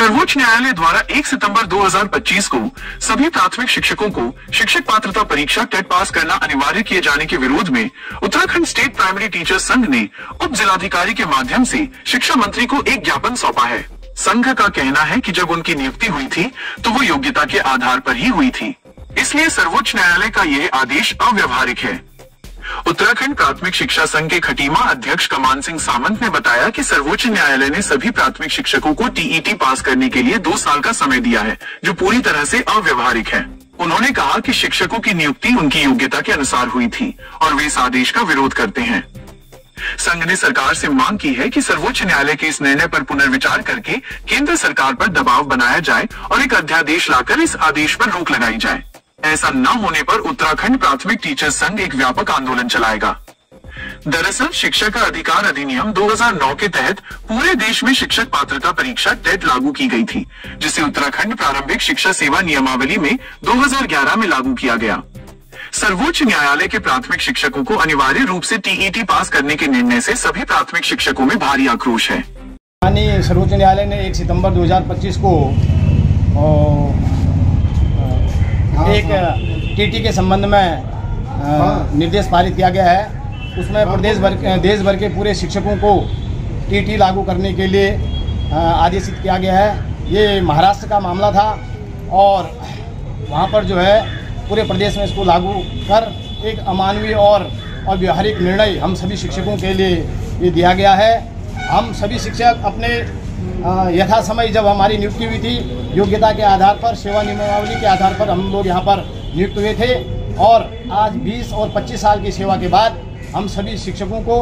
सर्वोच्च न्यायालय द्वारा 1 सितंबर 2025 को सभी प्राथमिक शिक्षकों को शिक्षक पात्रता परीक्षा टेट पास करना अनिवार्य किए जाने के विरोध में उत्तराखंड स्टेट प्राइमरी टीचर्स संघ ने उप जिलाधिकारी के माध्यम से शिक्षा मंत्री को एक ज्ञापन सौंपा है। संघ का कहना है कि जब उनकी नियुक्ति हुई थी तो वो योग्यता के आधार पर ही हुई थी, इसलिए सर्वोच्च न्यायालय का यह आदेश अव्यवहारिक है। उत्तराखंड प्राथमिक शिक्षा संघ के खटीमा अध्यक्ष कमान सिंह सामंत ने बताया कि सर्वोच्च न्यायालय ने सभी प्राथमिक शिक्षकों को टीईटी पास करने के लिए 2 साल का समय दिया है, जो पूरी तरह से अव्यवहारिक है। उन्होंने कहा कि शिक्षकों की नियुक्ति उनकी योग्यता के अनुसार हुई थी और वे इस आदेश का विरोध करते हैं। संघ ने सरकार से मांग की है कि सर्वोच्च न्यायालय के इस निर्णय पर पुनर्विचार करके केंद्र सरकार पर दबाव बनाया जाए और एक अध्यादेश लाकर इस आदेश पर रोक लगाई जाए। ऐसा न होने पर उत्तराखंड प्राथमिक टीचर्स संघ एक व्यापक आंदोलन चलाएगा। दरअसल शिक्षक अधिकार अधिनियम 2009 के तहत पूरे देश में शिक्षक पात्रता परीक्षा टेट लागू की गई थी, जिसे उत्तराखंड प्रारंभिक शिक्षा सेवा नियमावली में 2011 में लागू किया गया। सर्वोच्च न्यायालय के प्राथमिक शिक्षकों को अनिवार्य रूप से टीईटी पास करने के निर्णय से सभी प्राथमिक शिक्षकों में भारी आक्रोश है। सर्वोच्च न्यायालय ने 1 सितंबर 2025 को एक टीटी के संबंध में निर्देश पारित किया गया है। उसमें देश भर के पूरे शिक्षकों को टीटी लागू करने के लिए आदेशित किया गया है। ये महाराष्ट्र का मामला था और वहाँ पर जो है पूरे प्रदेश में इसको लागू कर एक अमानवीय और अव्यवहारिक निर्णय हम सभी शिक्षकों के लिए ये दिया गया है। हम सभी शिक्षक अपने यथा समय जब हमारी नियुक्ति हुई थी योग्यता के आधार पर, सेवा नियमावली के आधार पर हम लोग यहाँ पर नियुक्त हुए थे और आज 20 और 25 साल की सेवा के बाद हम सभी शिक्षकों को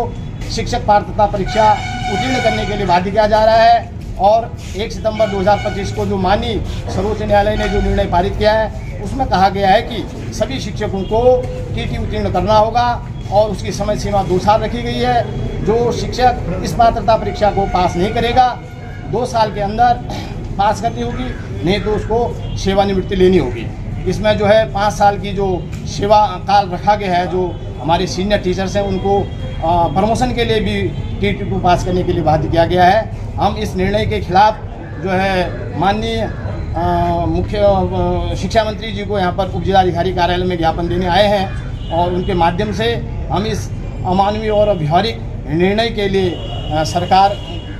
शिक्षक पात्रता परीक्षा उत्तीर्ण करने के लिए बाध्य किया जा रहा है। और 1 सितंबर 2025 को जो माननीय सर्वोच्च न्यायालय ने जो निर्णय पारित किया है उसमें कहा गया है कि सभी शिक्षकों को टीटी उत्तीर्ण करना होगा और उसकी समय सीमा 2 साल रखी गई है। जो शिक्षक इस पात्रता परीक्षा को पास नहीं करेगा 2 साल के अंदर पास करनी होगी, नहीं तो उसको सेवानिवृत्ति लेनी होगी। इसमें जो है 5 साल की जो सेवा काल रखा गया है, जो हमारे सीनियर टीचर्स हैं उनको प्रमोशन के लिए भी टीटी को पास करने के लिए बाध्य किया गया है। हम इस निर्णय के खिलाफ जो है माननीय मुख्य शिक्षा मंत्री जी को यहाँ पर उप जिलाधिकारी कार्यालय में ज्ञापन देने आए हैं और उनके माध्यम से हम इस अमानवीय और अव्यवहारिक निर्णय के लिए सरकार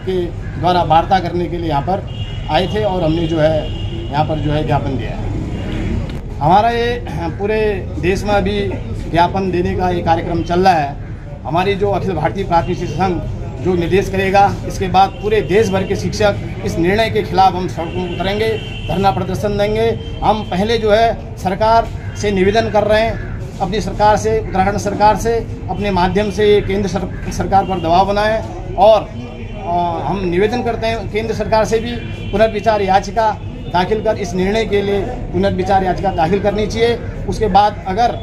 के द्वारा वार्ता करने के लिए यहाँ पर आए थे और हमने जो है यहाँ पर जो है ज्ञापन दिया है। हमारा ये पूरे देश में अभी ज्ञापन देने का ये कार्यक्रम चल रहा है। हमारी जो अखिल भारतीय प्राथमिक शिक्षा संघ जो निर्देश करेगा, इसके बाद पूरे देश भर के शिक्षक इस निर्णय के खिलाफ हम सड़कों पर उतरेंगे, धरना प्रदर्शन देंगे। हम पहले जो है सरकार से निवेदन कर रहे हैं, अपनी सरकार से, उत्तराखंड सरकार से अपने माध्यम से केंद्र सरकार पर दबाव बनाएं और हम निवेदन करते हैं केंद्र सरकार से भी पुनर्विचार याचिका दाखिल कर इस निर्णय के लिए पुनर्विचार याचिका दाखिल करनी चाहिए। उसके बाद अगर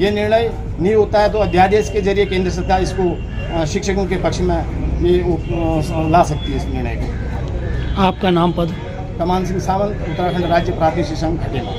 ये निर्णय नहीं होता है तो अध्यादेश के जरिए केंद्र सरकार इसको शिक्षकों के पक्ष में ये ला सकती है इस निर्णय को। आपका नाम पद? कमान सिंह सामंत, उत्तराखंड राज्य प्राथमिक शिक्षा संघ खटीमा।